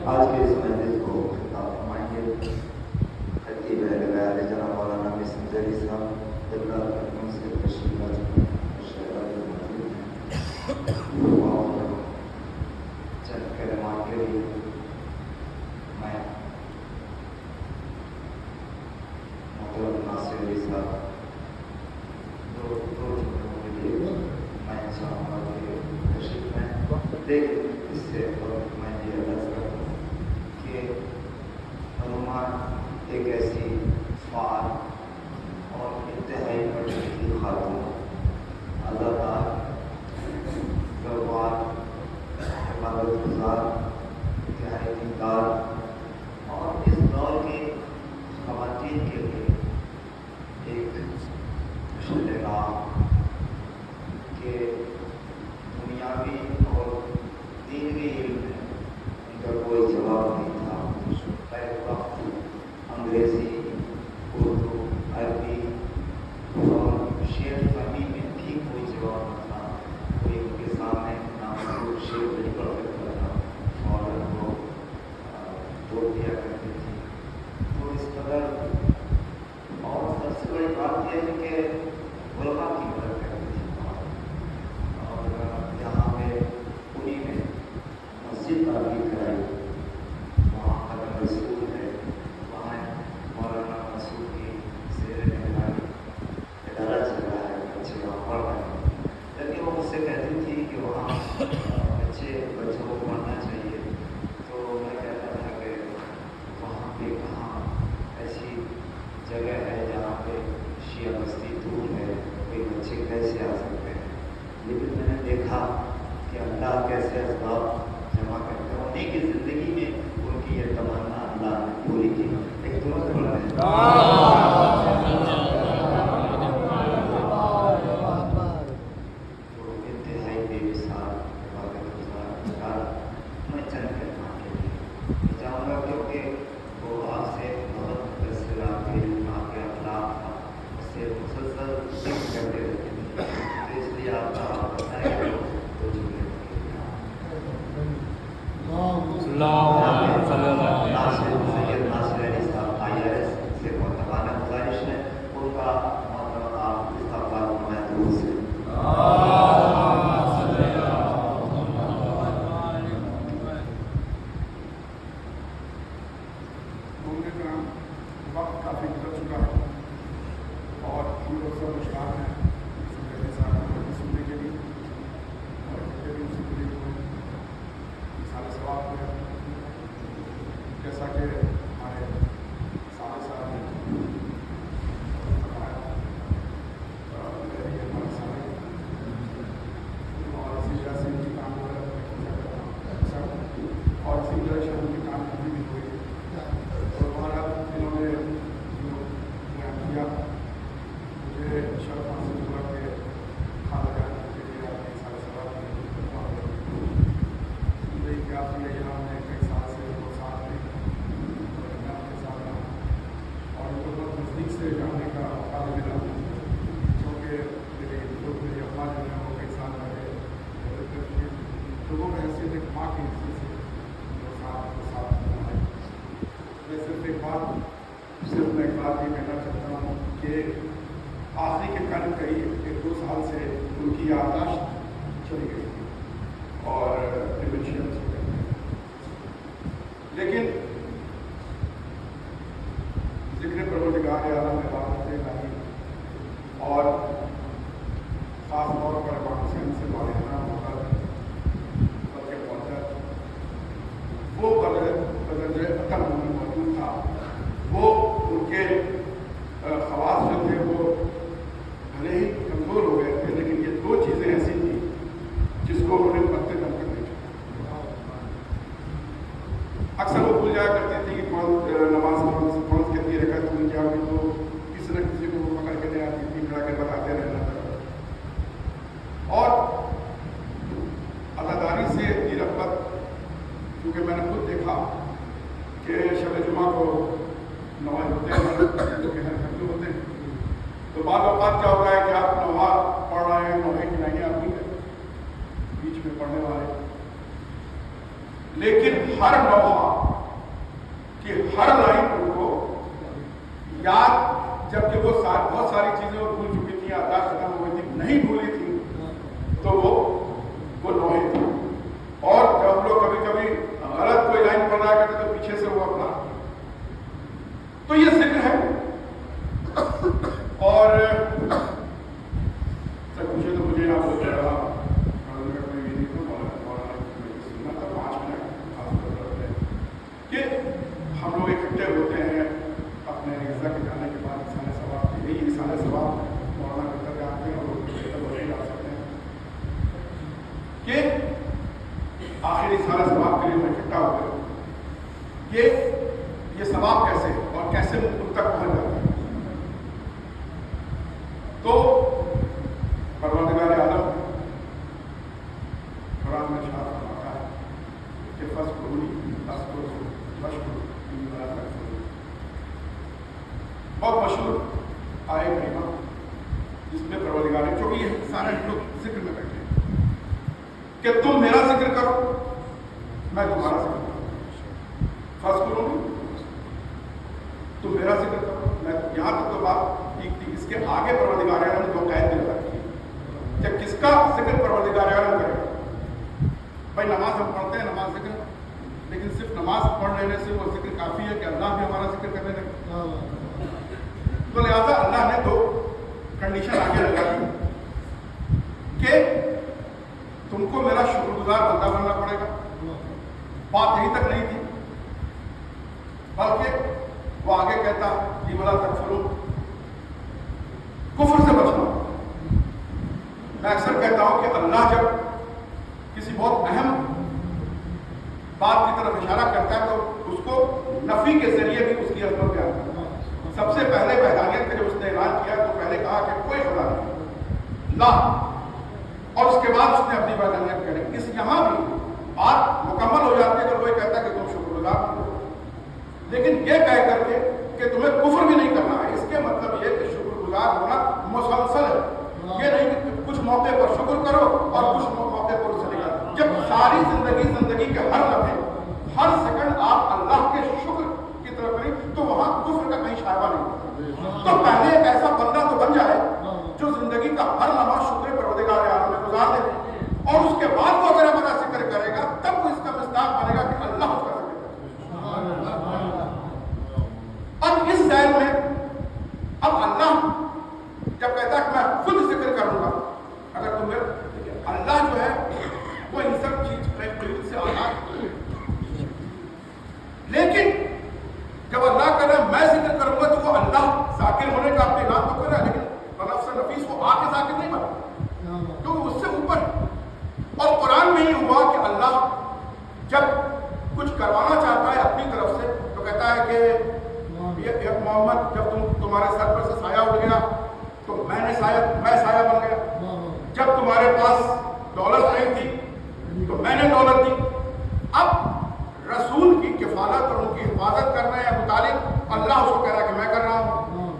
آج کے اس مجلس کو خطاب فرمائیں گے خطیب اہل بیت جناب مولانا مسعود علی صاحب اللہ کرم سے تشریف لا چکے ہیں شہزاد موجود اور چند کلمات کے لیے میں محترم ناصر علی صاحب دو جملوں کے لیے میں چاہوں گا کہ تشریف میں لیکن اس سے میں یہ عرض کرتا ہوں کہ علماء ایک ایسی فعال اور انتہائی پڑھی لکھی خاتون اللہ تعالیٰ گوار عبادت گزار انتہائی دیندار اور اس دور کی خواتین کے لیے ایک مشعل راہ کہ دنیاوی اور دینی علم میں ان کا کوئی جواب نہیں تھا. بیک وقت انگریزی اردو عربی اور شعر فہمی میں بھی کوئی جواب نہ تھا. کوئی ان کے سامنے نامحدود شعر نہیں پڑھ سکتا تھا اور وہ بول دیا کرتی تھی. تو اس قدر اور سب سے بڑی بات یہ ہے کہ علماء کی مدد کرتی تھی اور یہاں پہ پوری میں مسجد تعمیر کرائی. وہاں قدم رسول ہے, وہاں مولانا مسعود کی زیر نگرانی ادارہ چل رہا ہے, بچے وہاں پڑھ رہے ہیں. لیکن وہ مجھ سے کہتی تھی کہ وہاں بچوں کو پڑھنا چاہیے. تو میں کہتا تھا کہ وہاں پہ کہاں ایسی جگہ ہے جہاں پہ شیعہ بستی دور ہے, کوئی بچے کیسے آ سکتے ہیں. لیکن میں نے دیکھا کہ اللہ کیسے اسباب جمع کرتے ہیں. انہیں کی زندگی میں ان کی یہ تمنا اللہ نے پوری کی. ایک درست پڑھ رہے تو انتہائی بے مثال عبادت گزار میں چند کلمات کے لیے چاہوں گا کیونکہ وہ آپ سے بہت فیصلہ کے آپ کے اخلاق تھا, اس سے مسلسل ذکر کرتے رہتے تھے. تو اس لیے آپ کا بتائیں گے تو جملے سید ناصر علی صاحب IRS سے محترمانہ گزارش ہے ان کا محترم آپ استقبال محدود سے وقت کافی گزر چکا ہے اور ہم لوگ سب مشتاق ہیں سننے کے لیے اور سننے کے لیے سارے سوال ہے. جیسا کہ ہمارے سارے صاحب نے ہمارے سارے اور اسی طرح سے ان کی کام اور اسی طرح سے ان کی کام کرنی بھی ہوئی اور ہمارا انہوں نے جو کیا مجھے شرف حاصل ہوا کہ خالہ جان کے لیے آپ کے سارے سوال زندگی کے آپ نے یہاں میں کئی سال سے وہ ساتھ میں کے ساتھ رہا اور ان کو بہت نزدیک سے جاننے کا موقع ملا کیونکہ میری ابا جو ہے وہ کئی سال رہے لوگوں میں حیثیت ایک ماں کی حیثیت سے ساتھ ہے. میں صرف ایک بات یہ کہنا چاہتا ہوں کہ آخری کے قریب قریب 1-2 سال سے ان کی یادداشت چلی گئی تھی اور ڈیمنشیا سے لیکن ذکر پروردگار عالم میں عبادت الہی اور خاص طور پر امام حسین سے والدانہ محبت کے پہنچا وہ بدرجہ عقل میں موجود تھا. وہ ان کے خواص جو تھے وہ بھلے ہی کمزور ہو گئے تھے لیکن یہ 2 چیزیں ایسی تھیں جس کو انہوں نے پتے دم کر دیا. اکثر وہ بھول جایا کرتی تھی کہ نماز کون کتنی رکعت ہوئی کیا ہوئی تو کسی نہ کسی کو پکڑ کے لے آتی تھی, کھڑا کے بتاتے رہنا تھا. اور اللہ داری سے اتنی رغبت کیونکہ میں نے خود دیکھا کہ شب جمعہ کو نماز ہوتے ہیں جو کہ ہر گھر ہوتے ہیں تو بعض اوقات کیا ہوتا ہے کہ آپ نماز پڑھ رہے ہیں نوحے کی لائنیں آپ نہیں بیچ میں پڑھنے والے لیکن ہر نوحہ ہر لائن ان کو یاد، جبکہ وہ بہت ساری چیزیں وہ بھول چکی تھیں، یادداشت ختم ہو گئی تھی، نہیں بھولی تھی تو وہ لوہے تھے. اور جب ہم لوگ کبھی کبھی غلط کوئی لائن پڑھ رہا کرتے تو پیچھے سے وہ اپنا، تو یہ ذکر ہے. اور سر پوچھے تو مجھے آپ کو رہا کہ ہم لوگ اکٹھے ہوتے ہیں اپنے غزہ کے جانے کے بعد انسان ثواب کے لیے. انسان ثواب مولانا کر کے آتے ہیں اور وہی لا سکتے ہیں کہ آخر انسان ثواب کے لیے میں اکٹھا ہو گیا. یہ ثواب کیسے اور کیسے ان تک پہنچ جاتا ہے. تو پروردگار عالم قرآن میں ارشاد فرماتا ہے کہ فاذکرونی اذکرکم واشکروا لی ولا تکفرون. بہت مشہور آیت کریمہ جس میں پروردگار نے، چونکہ یہ سارے لوگ ذکر میں بیٹھے ہیں کہ تم میرا ذکر کرو میں تمہارا ذکر کروں. فاذکرونی، تم میرا ذکر کرو میں. یہاں تک تو بات ٹھیک تھی. اس کے آگے پروردگار عالم نے دو قید دل رکھی کہ کس کا ذکر پروردگار عالم کرے گا. بھائی نماز ہم پڑھتے ہیں، نماز ذکر، لیکن صرف نماز پڑھ لینے سے وہ ذکر کافی ہے کہ اللہ بھی ہمارا ذکر کرنے لگے. تو لہٰذا اللہ نے دو کنڈیشن آگے لگا دی کہ تم کو میرا شکر گزار بندہ بننا پڑے گا. بات یہیں تک نہیں تھی بلکہ وہ آگے کہتا لی ولا تکفرون، کفر سے بچنا. میں اکثر کہتا ہوں کہ اللہ جب کسی بہت اہم بات کی طرف اشارہ کرتا ہے تو اس کو نفی کے ذریعے بھی اس کی عظمت بیان کرتا ہے. سب سے پہلے وحدانیت کا جب اس نے اعلان کیا تو پہلے کہا کہ کوئی خدا نہیں لا، اور اس کے بعد اس نے اپنی وحدانیت کہی. اس یہاں بھی بات مکمل ہو جاتی ہے اگر کوئی کہتا ہے کہ تم شکر گزار ہو، لیکن یہ کہہ کر کے کہ تمہیں کفر بھی نہیں کرنا ہے. اس کے مطلب یہ کہ شکر گزار ہونا مسلسل ہے. یہ نہیں کہ کچھ موقع پر شکر کرو اور کچھ موقع پر چلے جاؤ. جب ساری زندگی کے ہر لمحے ہر سیکنڈ آپ اللہ کے شکر کی طرف کریں تو وہاں کفر کا کہیں شائبہ نہیں. تو پہلے ایک ایسا بندہ تو بن جائے جو زندگی کا ہر لمحہ شکر پروردگار عالم میں گزار دے، اور اس کے بعد وہ اگر ہمارا ذکر کرے گا تب وہ اس کا مصداق بنے گا کہ اللہ اس کا ذکر کرے. اب اس ذہن میں اب اللہ جب کہتا ہے کہ میں خود ذکر کروں گا، اگر تمہیں اللہ جو ہے وہ ان سب چیز سے آزاد، لیکن جب اللہ کہہ رہا ہے میں ذکر کروں گا تو وہ اللہ ذاکر ہونے کا اپنے نام تو کر رہا ہے، لیکن بنفس نفیس وہ آ کے ذاکر نہیں بنا کیونکہ اس سے اوپر. اور قرآن میں ہی ہوا کہ اللہ جب کچھ کروانا چاہتا ہے اپنی طرف سے تو کہتا ہے کہ محمد جب تمہارے سر پر سے سایہ اڑ گیا تو میں سایہ بن گیا. جب تمہارے پاس دولت نہیں تھی تو میں نے دولت دی. اب رسول کی کفالت اور ان کی حفاظت کرنا یا متعلق اللہ اس کو کہہ رہا ہے کہ میں کر رہا ہوں.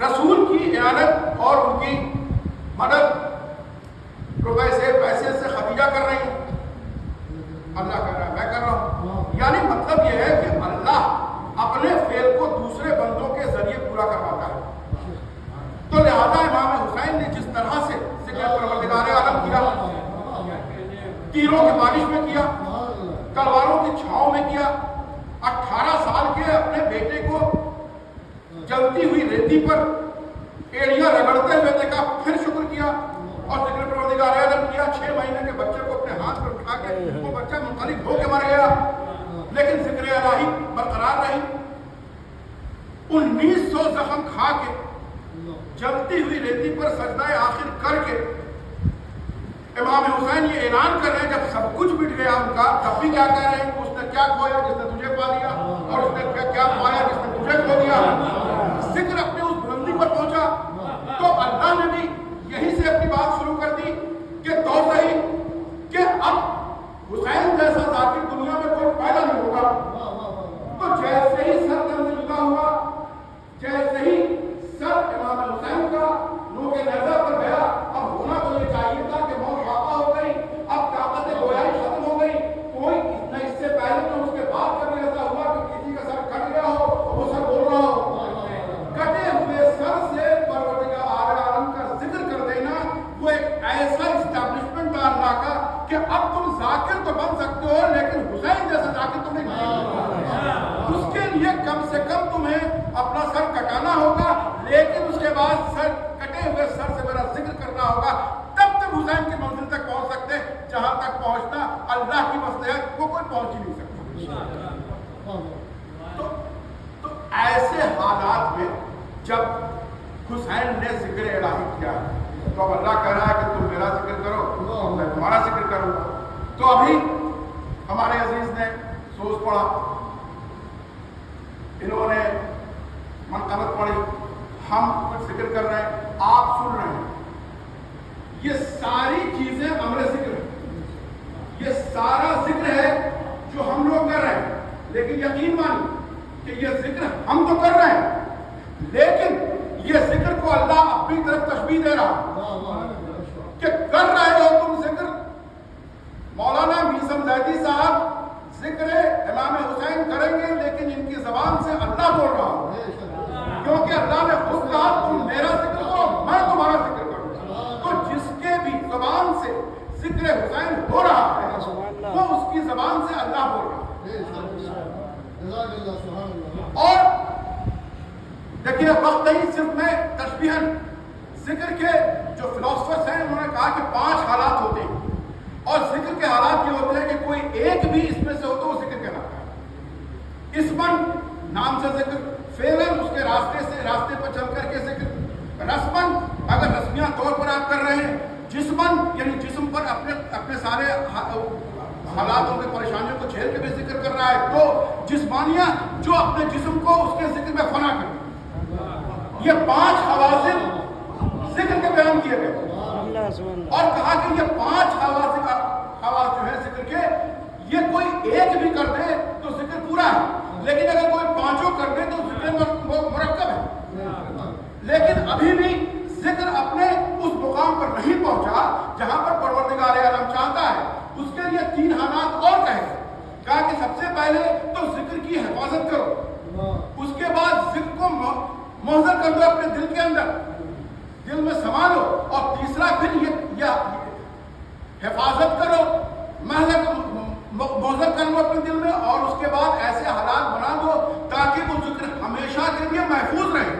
رسول کی اعانت اور ان کی مدد روپے سے پیسے سے خدیجہ کر رہی ہیں، اللہ کہہ رہا ہے میں کر رہا ہوں. یعنی مطلب یہ ہے کہ اللہ اپنے فعل کو دوسرے بندوں کے ذریعے پورا کرواتا ہے. تو لہذا امام حسین نے جس طرح سے ذکر پروردگار عالم کیا، تیروں کی بارش میں کیا، تلواروں کی چھاؤں میں کیا، 18 سال کے اپنے بیٹے کو جلتی ہوئی ریتی پر ایڑیاں رگڑتے ہوئے دیکھا، پھر شکر کیا اور ذکر پروردگار عالم کیا. 6 مہینے کے بچے کو اپنے ہاتھ پر اٹھا کے وہ بچہ منقلب ہو کے مر گیا، لیکن ذکر الہی برقرار رہی. 1900 زخم کھا کے جلتی ہوئی ریتی پر سجدہ آخر کر کے امام حسین یہ اعلان کر رہے ہیں جب سب کچھ مٹ گیا ان کا، تب بھی کیا کہہ رہے ہیں کہ اس نے کیا کھویا جس نے تجھے پا لیا، اور اس نے کیا پایا جس نے تجھے کھو دیا. ذکر اپنے اس بلندی پر پہنچا تو اللہ نے بھی یہیں سے اپنی بات شروع کر دی کہ تو صحیح کہ اب حسین جیسا ذاکر دنیا میں کوئی پیدا نہیں ہوگا. تو جیسے ہی سر سے جدا ہوا، جیسے ہی سر امام حسین کا نوک نیزہ پر گیا، اب ہونا تو یہ چاہیے تھا کہ موت واقع ہو گئی، اب طاقت گویائی ختم ہو گئی. کوئی نہ اس سے پہلے تو ذاکر تو بن سکتے ہو لیکن حسین جیسا ذاکر تم نہیں بن سکتے. اس کے لیے کم سے کم تمہیں اپنا سر کٹانا ہوگا, لیکن اس کے بعد سر کٹے ہوئے سر سے میرا ذکر کرنا ہوگا. تب تک حسین کی منزل تک پہنچ سکتے جہاں تک پہنچنا اللہ کی مصلحت کو کوئی پہنچ ہی نہیں سکتا. تو ایسے حالات میں جب حسین نے ذکر الہی کیا تو اب اللہ کہہ رہا ہے کہ تم میرا ذکر کرو, میں تمہارا ذکر کروں گا. تو ابھی ہمارے عزیز نے سوچ پڑا, انہوں نے منقبت پڑھی, ہم کچھ ذکر کر رہے ہیں, آپ سن رہے ہیں. یہ ساری چیزیں امر ذکر ہے, یہ سارا ذکر ہے جو ہم لوگ کر رہے ہیں. لیکن یقین مانی کہ یہ ذکر ہم تو کر رہے ہیں, لیکن یہ ذکر کو اللہ اپنی طرف تشبیہ دے رہا کہ کر رہے ہو تم ذکر. مولانا میثم زیدی صاحب ذکر امام حسین کریں گے لیکن ان کی زبان سے اللہ بول رہا ہوں, کیونکہ اللہ نے خود کہا تم میرا ذکر کرو میں تمہارا ذکر کروں. تو جس کے بھی زبان سے ذکر حسین ہو رہا ہے وہ اس کی زبان سے اللہ بول رہا ہے. اور دیکھیے وقت نہیں صرف میں تشبیہاً ذکر کے جو فلاسفرز ہیں انہوں نے کہا کہ 5 حالات ہوتے ہیں, اور ذکر کے حالات یہ ہوتے ہیں کہ کوئی ایک بھی اس میں سے ہو تو وہ ذکر کہلاتا ہے. اسمن نام سے ذکر, فعلاً اس کے راستے پر چل کر کے ذکر, رسمن اگر رسمیہ طور پر آپ کر رہے ہیں, جسمن یعنی جسم پر اپنے سارے حالاتوں کے پریشانیوں کو جھیل کے بھی ذکر کر رہا ہے, تو جسمانیہ جو اپنے جسم کو اس کے ذکر میں فنا کرے. یہ 5 حواسل ذکر کے بیان کیے گئے اور کہا کہ یہ 5 حواس جو ہے ذکر کے, یہ کوئی ایک بھی کر دے تو ذکر پورا ہے, لیکن اگر کوئی 5 کر دے تو ذکر مرکب ہے. لیکن ابھی بھی ذکر اپنے اس مقام پر نہیں پہنچا جہاں پر پروردگار عالم چاہتا ہے. اس کے لیے 3 حالات اور کہا کہ سب سے پہلے تو ذکر کی حفاظت کرو, اس کے بعد ذکر کو محضر کر دو اپنے دل کے اندر, دل میں سنبھالو, اور تیسرا پھر یہ حفاظت کرو, محضر کر لو اپنے دل میں, اور اس کے بعد ایسے حالات بنا دو تاکہ وہ ذکر ہمیشہ کے لیے محفوظ رہے.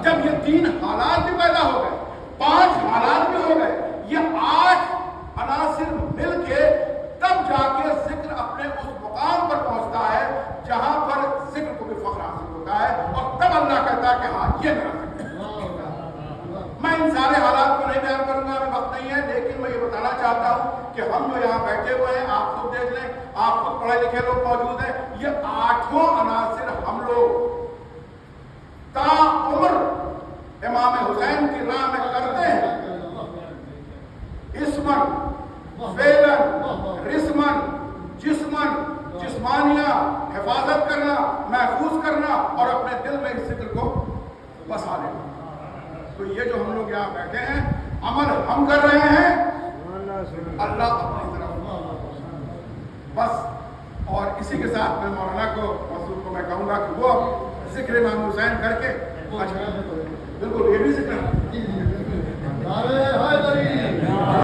جب یہ 3 حالات بھی پیدا ہو گئے, 5 حالات بھی ہو گئے, یہ 8 عناصر مل کے تب جا کے ذکر اپنے اس مقام پر پہنچتا ہے جہاں پر ذکر کو بھی فخر حاصل ہوتا ہے, اور تب اللہ کہتا ہے کہ ہاں یہ میرا ذکر ہے. میں ان سارے حالات کو نہیں بیان کروں گا, ابھی وقت نہیں ہے, لیکن میں یہ بتانا چاہتا ہوں کہ ہم جو یہاں بیٹھے ہوئے ہیں, آپ خود دیکھ لیں, آپ خود پڑھے لکھے لوگ موجود ہیں, یہ 8 عناصر ہم لوگ تا عمر امام حسین کی راہ میں کرتے ہیں. اسمن, فعلن, رسمن, جسمن, جسمانیہ, حفاظت کرنا, محفوظ کرنا, اور اپنے دل میں اس ذکر کو بسا لینا. تو یہ جو ہم لوگ یہاں بیٹھے ہیں, عمل ہم کر رہے ہیں, اللہ اپنی طرف بس. اور اسی کے ساتھ میں مولانا کو, مسعود کو میں کہوں گا کہ وہ ذکر امام حسین کر کے بالکل یہ بھی ذکر ہے.